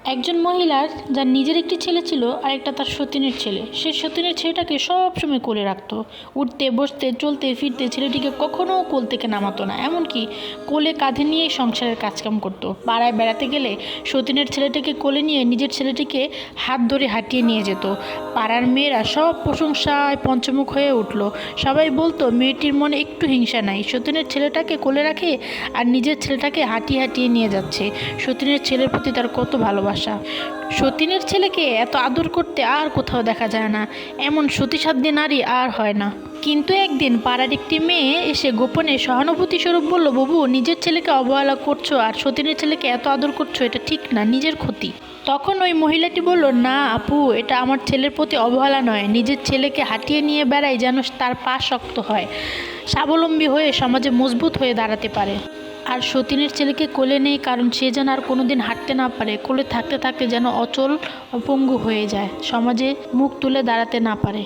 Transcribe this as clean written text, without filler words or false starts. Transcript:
একজন মহিলার যার নিজের একটি ছেলে ছিল আর একটা তার সতীনের ছেলে। সে সতীনের ছেলেটাকে সব সময় কোলে রাখতো। উঠতে বসতে চলতে ফিরতে ছেলেটিকে কখনো কোল থেকে নামাতো না, এমনকি কোলে কাঁধে নিয়েই সংসারের কাজকাম করতো। পাড়ায় বেড়াতে গেলে সতীনের ছেলেটাকে কোলে নিয়ে নিজের ছেলেটিকে হাত ধরে হাঁটিয়ে নিয়ে যেত। পাড়ার মেয়েরা সব প্রশংসায় পঞ্চমুখ হয়ে উঠল। সবাই বলতো মেয়েটির মনে একটু হিংসা নাই, সতীনের ছেলেটাকে কোলে রাখে আর নিজের ছেলেটাকে হাঁটিয়ে হাঁটিয়ে নিয়ে যাচ্ছে। সতীনের ছেলের প্রতি তার কত ভালোবাসা। সতীনের ছেলেকে এত আদর করতে আর কোথাও দেখা যায় না, এমন সতীসাধ্যী নারী আর হয় না। কিন্তু একদিন পাড়ার একটি মেয়ে এসে গোপনে সহানুভূতি স্বরূপ বলল, বাবু, নিজের ছেলেকে অবহেলা করছো আর সতীনের ছেলেকে এত আদর করছো, এটা ঠিক না, নিজের ক্ষতি। তখন ওই মহিলাটি বলল, না আপু, এটা আমার ছেলের প্রতি অবহেলা নয়, নিজের ছেলেকে হাঁটিয়ে নিয়ে বেড়াই যেন তার পা শক্ত হয়, স্বাবলম্বী হয়ে সমাজে মজবুত হয়ে দাঁড়াতে পারে। আর সতীনের ছেলেকে কোলে নেই কারণ সে যেন আর কোনোদিন হাঁটতে না পারে, কোলে থাকতে থাকতে যেন অচল অপঙ্গু হয়ে যায়, সমাজে মুখ তুলে দাঁড়াতে না পারে।